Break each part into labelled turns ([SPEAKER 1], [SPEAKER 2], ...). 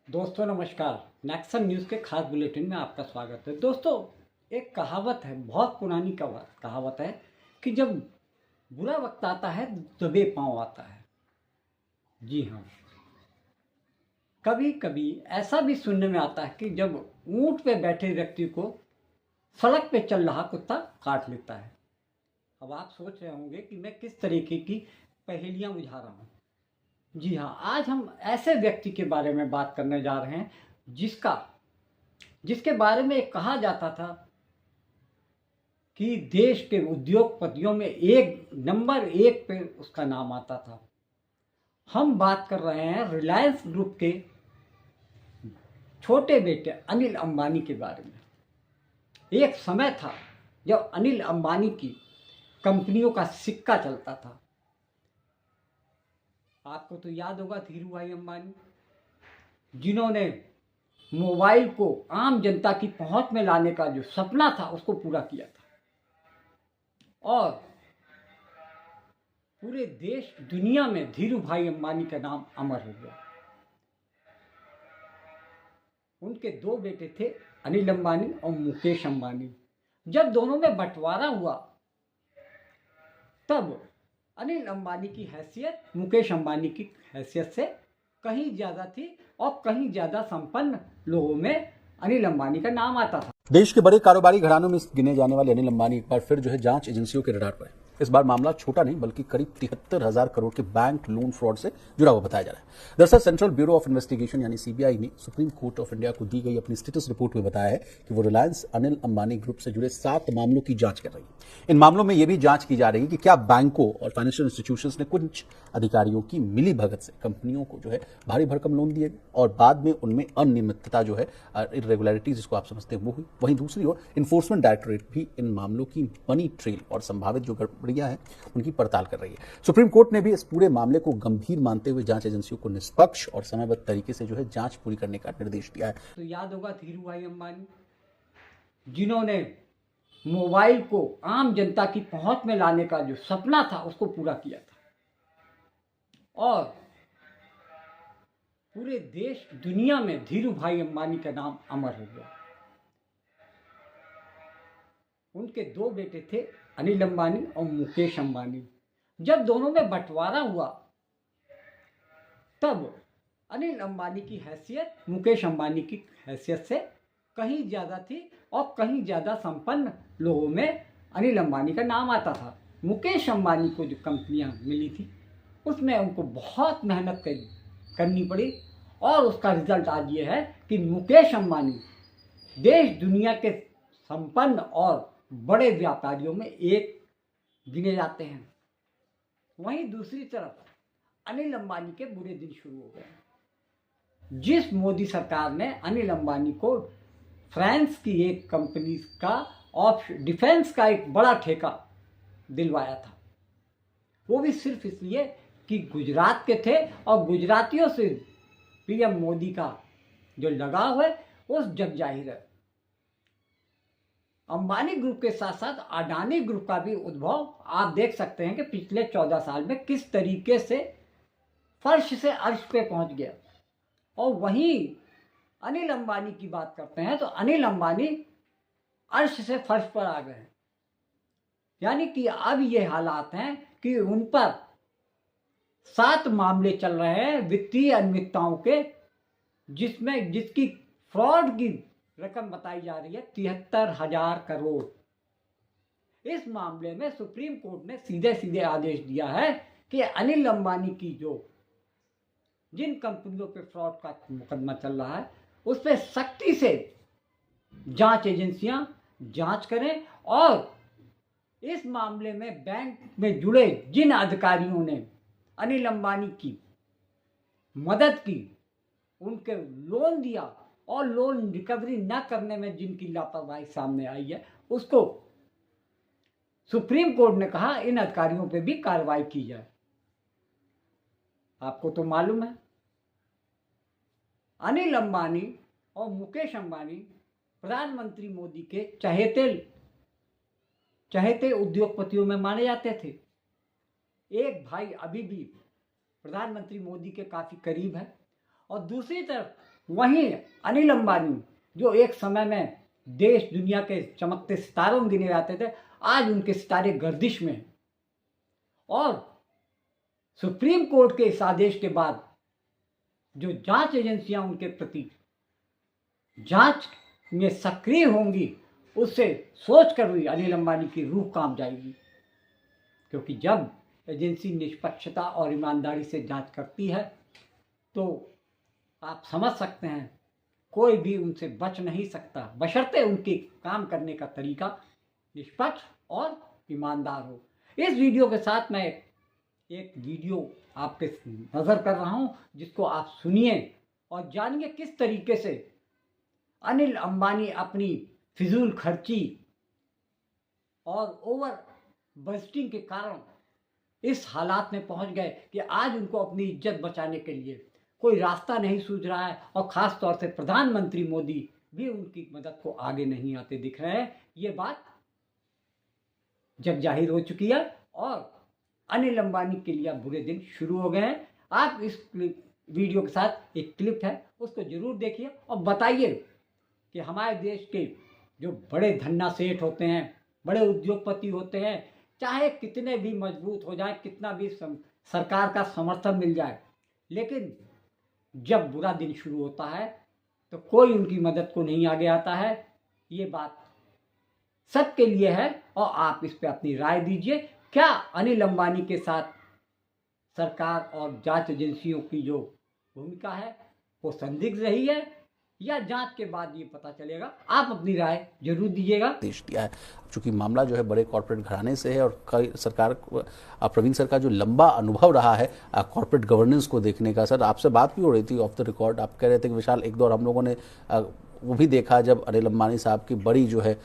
[SPEAKER 1] दोस्तों नमस्कार। Nexon news के खास बुलेटिन में आपका स्वागत है। दोस्तों, एक कहावत है, बहुत पुरानी कहावत है कि जब बुरा वक्त आता है दबे पांव आता है। जी हाँ, कभी कभी ऐसा भी सुनने में आता है कि जब ऊंट पे बैठे व्यक्ति को सड़क पे चल रहा कुत्ता काट लेता है। अब आप सोच रहे होंगे कि मैं किस तरीके की पहेलियां बुझा रहा हूँ। जी हाँ, आज हम ऐसे व्यक्ति के बारे में बात करने जा रहे हैं जिसके बारे में कहा जाता था कि देश के उद्योगपतियों में नंबर एक पे उसका नाम आता था। हम बात कर रहे हैं रिलायंस ग्रुप के छोटे बेटे अनिल अंबानी के बारे में। एक समय था जब अनिल अंबानी की कंपनियों का सिक्का चलता था। आपको तो याद होगा धीरू भाई अंबानी, जिन्होंने मोबाइल को आम जनता की पहुंच में लाने का जो सपना था उसको पूरा किया था और पूरे देश दुनिया में धीरू भाई अंबानी का नाम अमर हो गया। उनके दो बेटे थे, अनिल अंबानी और मुकेश अंबानी। जब दोनों में बंटवारा हुआ तब अनिल अंबानी की हैसियत मुकेश अंबानी की हैसियत से कहीं ज़्यादा थी और कहीं ज़्यादा संपन्न लोगों में अनिल अंबानी का नाम आता था।
[SPEAKER 2] देश के बड़े कारोबारी घरानों में गिने जाने वाले अनिल अंबानी एक बार फिर जांच एजेंसियों के रडार पर है। इस बार मामला छोटा नहीं बल्कि करीब 73,000 करोड़ के बैंक लोन फ्रॉड से जुड़ा हुआ बताया जा रहा है। दरअसल सेंट्रल ब्यूरो ऑफ इन्वेस्टिगेशन यानी सीबीआई ने सुप्रीम कोर्ट ऑफ इंडिया को दी गई अपनी स्टेटस रिपोर्ट में बताया है कि वो रिलायंस अनिल अंबानी ग्रुप से जुड़े 7 मामलों की जांच कर रही है। इन मामलों में यह भी जांच की जा रही है कि क्या बैंकों और फाइनेंशियल इंस्टीट्यूशंस ने कुछ अधिकारियों की मिली भगत से कंपनियों को भारी भरकम लोन दिए और बाद में उनमें अनियमितता इरेगुलरिटीज जिसको आप समझते हैं वो हुई। वहीं दूसरी ओर इन्फोर्समेंट डायरेक्टोरेट भी इन मामलों की मनी ट्रेल और संभावित जो गड़बड़ियां हैं उनकी पड़ताल कर रही है। सुप्रीम कोर्ट ने भी इस पूरे मामले को गंभीर मानते हुए जांच एजेंसियों को निष्पक्ष और समयबद्ध तरीके से जांच पूरी करने का निर्देश दिया है।
[SPEAKER 1] तो याद होगा धीरू भाई अंबानी, जिन्होंने मोबाइल को आम जनता की पहुंच में लाने का जो सपना था उसको पूरा किया था और पूरे देश दुनिया में धीरू भाई अंबानी का नाम अमर हो गया। उनके दो बेटे थे, अनिल अंबानी और मुकेश अंबानी। जब दोनों में बंटवारा हुआ तब अनिल अंबानी की हैसियत मुकेश अंबानी की हैसियत से कहीं ज़्यादा थी और कहीं ज़्यादा संपन्न लोगों में अनिल अंबानी का नाम आता था। मुकेश अंबानी को जो कंपनियां मिली थी उसमें उनको बहुत मेहनत करनी पड़ी और उसका रिजल्ट आज ये है कि मुकेश अंबानी देश दुनिया के संपन्न और बड़े व्यापारियों में एक गिने जाते हैं। वहीं दूसरी तरफ अनिल अंबानी के बुरे दिन शुरू हो गए। जिस मोदी सरकार ने अनिल अंबानी को फ्रांस की एक कंपनी का डिफेंस का एक बड़ा ठेका दिलवाया था, वो भी सिर्फ इसलिए कि गुजरात के थे और गुजरातियों से पीएम मोदी का जो लगाव है वो जग जाहिर है। अंबानी ग्रुप के साथ साथ अडानी ग्रुप का भी उद्भव आप देख सकते हैं कि पिछले 14 साल में किस तरीके से फर्श से अर्श पे पहुंच गया। और वहीं अनिल अंबानी की बात करते हैं तो अनिल अंबानी अर्श से फर्श पर आ गए। यानी कि अब ये हालात हैं कि उन पर 7 मामले चल रहे हैं वित्तीय अनियमितताओं के, जिसकी फ्रॉड की रकम बताई जा रही है 73,000 करोड़। इस मामले में सुप्रीम कोर्ट ने सीधे सीधे आदेश दिया है कि अनिल अंबानी की जिन कंपनियों पे फ्रॉड का मुकदमा चल रहा है उस पर सख्ती से जांच एजेंसियां जांच करें और इस मामले में बैंक में जुड़े जिन अधिकारियों ने अनिल अंबानी की मदद की, उनके लोन दिया और लोन रिकवरी न करने में जिनकी लापरवाही सामने आई है, उसको सुप्रीम कोर्ट ने कहा इन अधिकारियों पे भी कार्रवाई की जाए। आपको तो मालूम है अनिल अंबानी और मुकेश अंबानी प्रधानमंत्री मोदी के चहेते उद्योगपतियों में माने जाते थे। एक भाई अभी भी प्रधानमंत्री मोदी के काफी करीब है और दूसरी तरफ वहीं अनिल अंबानी जो एक समय में देश दुनिया के चमकते सितारों में गिने जाते थे, आज उनके सितारे गर्दिश में हैं। और सुप्रीम कोर्ट के इस आदेश के बाद जो जांच एजेंसियां उनके प्रति जांच में सक्रिय होंगी, उससे सोचकर भी अनिल अंबानी की रूह कांप जाएगी। क्योंकि जब एजेंसी निष्पक्षता और ईमानदारी से जांच करती है तो आप समझ सकते हैं कोई भी उनसे बच नहीं सकता, बशर्ते उनके काम करने का तरीका निष्पक्ष और ईमानदार हो। इस वीडियो के साथ मैं एक वीडियो आपके नज़र कर रहा हूं, जिसको आप सुनिए और जानिए किस तरीके से अनिल अंबानी अपनी फिजूल खर्ची और ओवर बजटिंग के कारण इस हालात में पहुंच गए कि आज उनको अपनी इज्जत बचाने के लिए कोई रास्ता नहीं सूझ रहा है, और ख़ास तौर से प्रधानमंत्री मोदी भी उनकी मदद को आगे नहीं आते दिख रहे हैं। ये बात जग जाहिर हो चुकी है और अनिल अंबानी के लिए बुरे दिन शुरू हो गए हैं। आप इस वीडियो के साथ एक क्लिप है, उसको जरूर देखिए और बताइए कि हमारे देश के जो बड़े धन्ना सेठ होते हैं, बड़े उद्योगपति होते हैं, चाहे कितने भी मजबूत हो जाए, कितना भी सरकार का समर्थन मिल जाए, लेकिन जब बुरा दिन शुरू होता है तो कोई उनकी मदद को नहीं आगे आता है। ये बात सबके लिए है और आप इस पे अपनी राय दीजिए। क्या अनिल अंबानी के साथ सरकार और जांच एजेंसियों की जो भूमिका है वो संदिग्ध रही है, या जांच के बाद ये पता चलेगा? आप अपनी राय जरूर दीजिएगा।
[SPEAKER 2] देश दिया है, चूंकि मामला जो है बड़े कॉर्पोरेट घराने से है और सरकार प्रवीण सर का जो लंबा अनुभव रहा है कॉर्पोरेट गवर्नेंस को देखने का। सर आपसे बात भी हो रही थी ऑफ द रिकॉर्ड, आप कह रहे थे कि विशाल एक दौर हम लोगों ने वो भी देखा जब अनिल अंबानी साहब की बड़ी जो है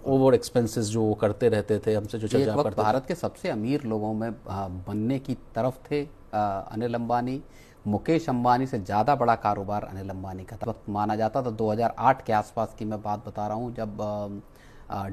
[SPEAKER 2] ओवर एक्सपेंसेस जो वो करते रहते थे, हमसे जो चर्चा करते
[SPEAKER 3] भारत के सबसे अमीर लोगों में बनने की तरफ थे अनिल अंबानी। मुकेश अंबानी से ज़्यादा बड़ा कारोबार अनिल अंबानी का था। वक्त माना जाता था 2008 के आसपास की मैं बात बता रहा हूँ, जब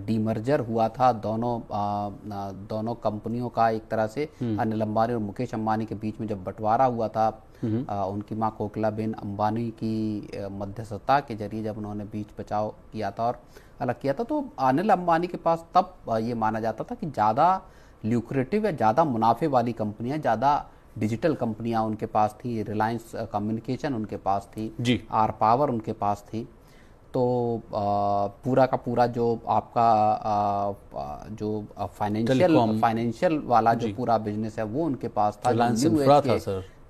[SPEAKER 3] डीमर्जर हुआ था दोनों कंपनियों का, एक तरह से अनिल अंबानी और मुकेश अंबानी के बीच में जब बंटवारा हुआ था, उनकी मां कोकिलाबेन अंबानी की मध्यस्थता के जरिए जब उन्होंने बीच बचाव किया था और अलग किया था, तो अनिल अंबानी के पास तब ये माना जाता था कि ज़्यादा ल्यूक्रेटिव या ज़्यादा मुनाफे वाली कंपनियां, ज़्यादा डिजिटल कंपनियां उनके पास थी। रिलायंस कम्युनिकेशन उनके पास थी जी, आर पावर उनके पास थी। तो पूरा का पूरा जो आपका जो फाइनेंशियल वाला जो पूरा बिजनेस है वो उनके पास था।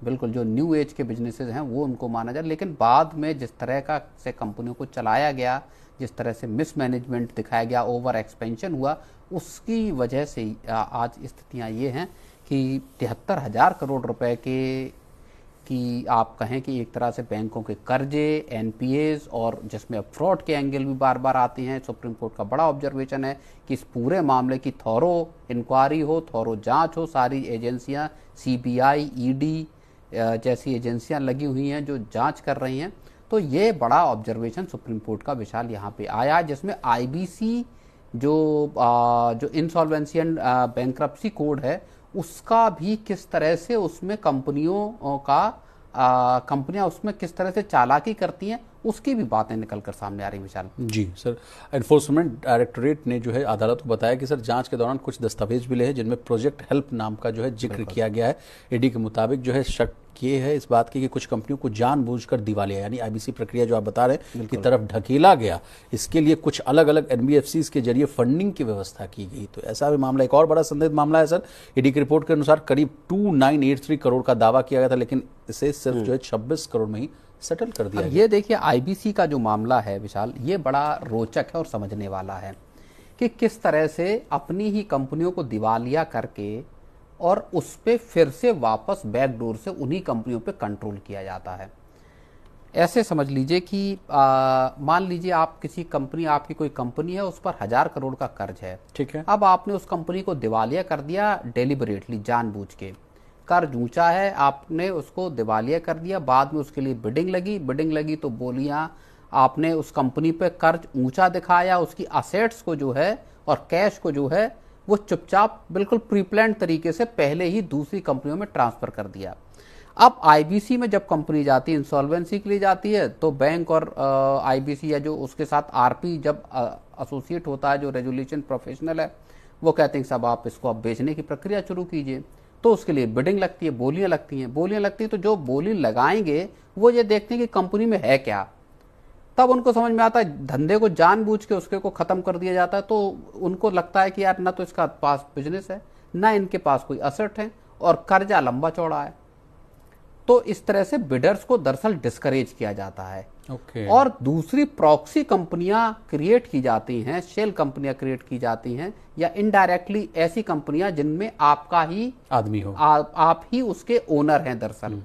[SPEAKER 3] बिल्कुल, जो न्यू एज के बिजनेसेस हैं वो उनको माना जाए। लेकिन बाद में जिस तरह का से कंपनियों को चलाया गया, जिस तरह से मिसमैनेजमेंट दिखाया गया, ओवर एक्सपेंशन हुआ, उसकी वजह से आज स्थितियां ये हैं कि 73,000 करोड़ रुपए की आप कहें कि एक तरह से बैंकों के कर्जे, एनपीएस, और जिसमें फ्रॉड के एंगल भी बार बार आते हैं। सुप्रीम कोर्ट का बड़ा ऑब्जर्वेशन है कि इस पूरे मामले की थॉरो इंक्वायरी हो, थॉरो जांच हो। सारी एजेंसियां, सीबीआई, ईडी जैसी एजेंसियां लगी हुई हैं जो जांच कर रही हैं। तो ये बड़ा ऑब्जर्वेशन सुप्रीम कोर्ट का विशाल यहाँ पे आया, जिसमें आईबीसी जो इंसॉल्वेंसी एंड बैंक्रप्सी कोड है उसका भी किस तरह से उसमें कंपनियां उसमें किस तरह से चालाकी करती हैं उसकी भी बातें निकल कर सामने आ रही। विशाल
[SPEAKER 2] जी सर, एनफोर्समेंट डायरेक्टोरेट ने जो है अदालत को बताया कि सर जांच के दौरान कुछ दस्तावेज मिले हैं जिनमें प्रोजेक्ट हेल्प नाम का जो है जिक्र किया गया है। ईडी के मुताबिक जो है शक ये है इस बात की कि कुछ कंपनियों को जानबूझकर दिवालिया यानी आईबीसी प्रक्रिया जो आप बता रहे हैं की तरफ ढकेला गया। इसके लिए कुछ अलग अलग एनबीएफसीज के जरिए फंडिंग की व्यवस्था की गई। तो ऐसा भी मामला, एक और बड़ा संदिग्ध मामला है सर। ईडी की रिपोर्ट के अनुसार करीब 2983 करोड़ का दावा किया गया था, लेकिन इसे सिर्फ जो है 26 करोड़ में ही सेटल कर दिया।
[SPEAKER 3] ये देखिए आईबीसी का जो मामला है विशाल, ये बड़ा रोचक है और समझने वाला है कि किस तरह से अपनी ही कंपनियों को दिवालिया करके और उस पे फिर से वापस बैकडोर से उन्हीं कंपनियों पे कंट्रोल किया जाता है। ऐसे समझ लीजिए कि मान लीजिए आप किसी कंपनी, आपकी कोई कंपनी है, उस पर 1000 करोड़ का कर्ज है,
[SPEAKER 2] ठीक है।
[SPEAKER 3] अब आपने उस कंपनी को दिवालिया कर दिया डेलिबरेटली, जानबूझ के। कर्ज ऊंचा है, आपने उसको दिवालिया कर दिया, बाद में उसके लिए बिडिंग लगी तो बोलियां आपने उस कंपनी पे कर्ज ऊंचा दिखाया, उसकी असेट्स को जो है और कैश को जो है वो चुपचाप बिल्कुल प्रीप्लान्ड तरीके से पहले ही दूसरी कंपनियों में ट्रांसफर कर दिया। अब आईबीसी में जब कंपनी जाती है इंसॉल्वेंसी के लिए जाती है, तो बैंक और आईबीसी या जो उसके साथ आरपी जब एसोसिएट होता है, जो रेजुलेशन प्रोफेशनल है, वो कहते हैं साहब आप इसको अब बेचने की प्रक्रिया शुरू कीजिए। तो उसके लिए बिडिंग लगती है, बोलियां लगती हैं। तो जो बोली लगाएंगे वो ये देखते हैं कि कंपनी में है क्या, तब उनको समझ में आता है धंधे को जानबूझ के उसके को खत्म कर दिया जाता है। तो उनको लगता है कि यार ना तो इसका पास बिजनेस है, ना इनके पास कोई असेट है, और कर्जा लंबा चौड़ा है। तो इस तरह से बिडर्स को दरअसल डिस्करेज किया जाता है। और दूसरी प्रॉक्सी कंपनियां क्रिएट की जाती हैं, शेल कंपनियां क्रिएट की जाती हैं, या इनडायरेक्टली ऐसी कंपनियां जिनमें आपका ही आदमी हो, आप ही उसके ओनर हैं दरअसल,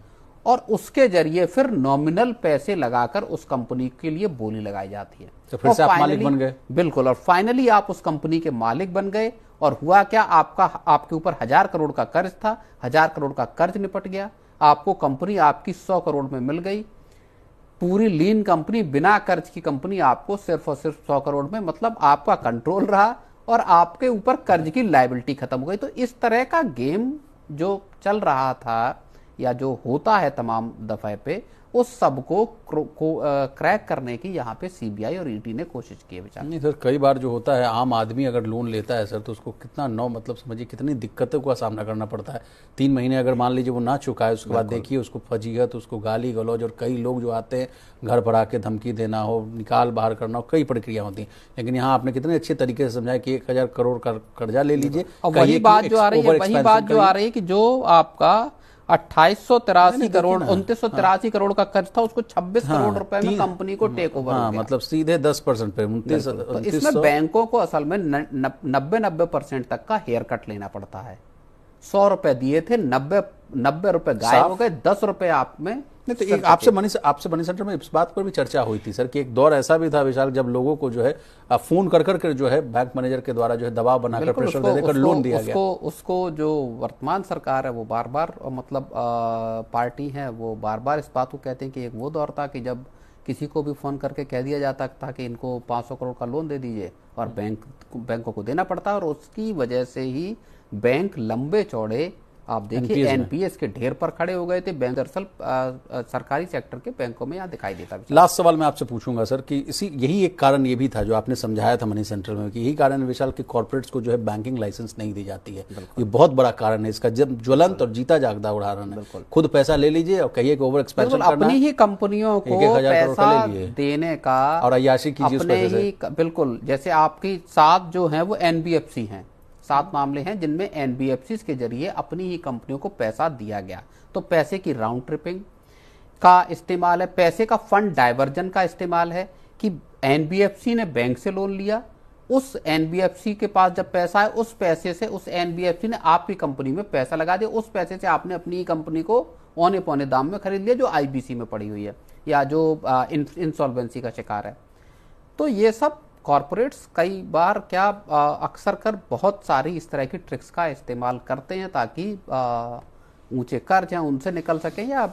[SPEAKER 3] और उसके जरिए फिर नॉमिनल पैसे लगाकर उस कंपनी के लिए बोली लगाई जाती है।
[SPEAKER 2] तो फिर से आप मालिक बन गए।
[SPEAKER 3] बिल्कुल, और फाइनली आप उस कंपनी के मालिक बन गए। और हुआ क्या, आपके ऊपर 1000 करोड़ का कर्ज था, 1000 करोड़ का कर्ज निपट गया, आपको कंपनी आपकी 100 करोड़ में मिल गई। पूरी लीन कंपनी, बिना कर्ज की कंपनी आपको सिर्फ और सिर्फ 100 करोड़ में, मतलब आपका कंट्रोल रहा और आपके ऊपर कर्ज की लायबिलिटी खत्म हो गई। तो इस तरह का गेम जो चल रहा था या जो होता है तमाम दफे पे, उस सब को क्रैक करने की यहाँ पे सीबीआई और ईडी ने कोशिश की है। बेचारा
[SPEAKER 2] नहीं सर, कई बार जो होता है आम आदमी अगर लोन लेता है सर, तो उसको कितना मतलब समझिए कितनी दिक्कतों का सामना करना पड़ता है। 3 महीने अगर मान लीजिए वो ना चुकाए, उसके बाद देखिए उसको फजीहत, उसको गाली गलौज, और कई लोग जो आते हैं घर पर आके धमकी देना हो, निकाल बाहर करना हो, कई प्रक्रिया होती है। लेकिन यहाँ आपने कितने अच्छे तरीके से समझाया कि 1000 करोड़ का कर्जा ले लीजिए।
[SPEAKER 3] वही बात जो आ रही है कि जो आपका 2883 करोड़ 2983 करोड़ का कर्ज था, उसको 26 करोड़ रुपए में कंपनी को टेक ओवर हो गया।
[SPEAKER 2] मतलब सीधे 10% पे 29।
[SPEAKER 3] तो इसमें बैंकों को असल में 90% तक का हेयर कट लेना पड़ता है। 100 रुपए दिए थे, 90 रुपए गायब हो गए, 10 रुपए आप में।
[SPEAKER 2] नहीं तो एक आपसे मनी सेंटर में इस बात पर भी चर्चा हुई थी सर कि एक दौर ऐसा भी था विशाल, जब लोगों को जो है फोन कर जो है बैंक मैनेजर के द्वारा जो है दबाव बनाकर, प्रेशर देकर लोन दिया गया।
[SPEAKER 3] उसको जो वर्तमान सरकार है वो बार बार, मतलब पार्टी है, वो बार बार इस बात को कहते हैं कि एक वो दौर था कि जब किसी को भी फोन करके कह दिया जाता था कि इनको 500 करोड़ का लोन दे दीजिए, और बैंकों को देना पड़ता, और उसकी वजह से ही बैंक लंबे चौड़े, आप देखिए एनपीएस के ढेर पर खड़े हो गए थे। बैंक दरअसल सरकारी सेक्टर के बैंकों में यहाँ दिखाई देता है।
[SPEAKER 2] लास्ट सवाल मैं आपसे पूछूंगा सर कि यही एक कारण ये भी था जो आपने समझाया था मनी सेंटर में, कि यही कारण विशाल कि कॉर्पोरेट्स को जो है बैंकिंग लाइसेंस नहीं दी जाती है। ये बहुत बड़ा कारण है इसका, जब ज्वलंत और जीता जागता उदाहरण है। खुद पैसा ले लीजिए और कहिए कि ओवर एक्सपेंशन करना,
[SPEAKER 3] अपनी ही कंपनियों को पैसा देने का
[SPEAKER 2] और अय्याशी कीजिए।
[SPEAKER 3] बिल्कुल, जैसे आपकी 7 जो है वो एनबीएफसी हैं, 7 मामले हैं जिनमें एनबीएफसी के जरिए अपनी ही कंपनियों को पैसा दिया गया। तो पैसे की राउंड ट्रिपिंग का इस्तेमाल है, पैसे का फंड डाइवर्जन का इस्तेमाल है, कि एनबीएफसी ने बैंक से लोन लिया, उस एनबीएफसी के पास जब पैसा है, उस पैसे से उस एनबीएफसी ने आपकी कंपनी में पैसा लगा दिया, उस पैसे से आपने अपनी ही कंपनी को औने पौने दाम में खरीद लिया, जो आईबीसी में पड़ी हुई है या जो इंसॉल्वेंसी का शिकार है। तो ये सब कॉर्पोरेट्स कई बार अक्सर कर बहुत सारी इस तरह की ट्रिक्स का इस्तेमाल करते हैं, ताकि ऊंचे कर्ज हैं उनसे निकल सकें, या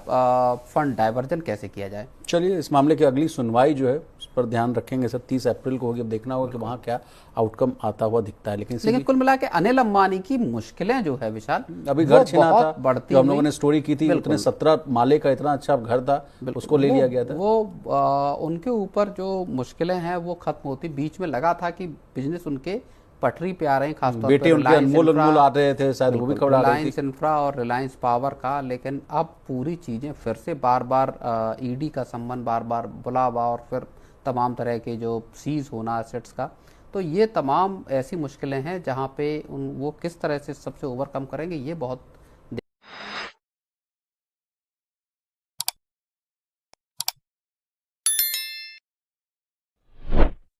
[SPEAKER 3] फंड डाइवर्जन कैसे किया जाए।
[SPEAKER 2] चलिए, इस मामले की अगली सुनवाई जो है उस पर ध्यान रखेंगे सर। 30 अप्रैल को होगी। अब देखना होगा कि वहाँ क्या आउटकम आता हुआ दिखता है। लेकिन
[SPEAKER 3] कुल मिला के अनिल अंबानी की मुश्किलें जो है विशाल,
[SPEAKER 2] अभी घर छीना था, जो हम लोगों ने स्टोरी की थी, उतने 17 माले का इतना अच्छा घर था, उसको ले लिया गया था।
[SPEAKER 3] वो उनके ऊपर जो मुश्किलें हैं वो खत्म होती, बीच में लगा था कि बिजनेस उनके पटरी पे आ रहे हैं, खासतौर
[SPEAKER 2] बेटे उनके अनमोल आ रहे थे, शायद वो भी खबरा रही थी,
[SPEAKER 3] रिलायंस इंफ्रा और रिलायंस पावर का। लेकिन अब पूरी चीजें फिर से बार बार ईडी का संबंध, बार बार बुलावा, और फिर तमाम तरह के जो सीज होना एसेट्स का, तो ये तमाम ऐसी मुश्किलें हैं जहाँ पे वो किस तरह से सबसे ओवरकम करेंगे, ये बहुत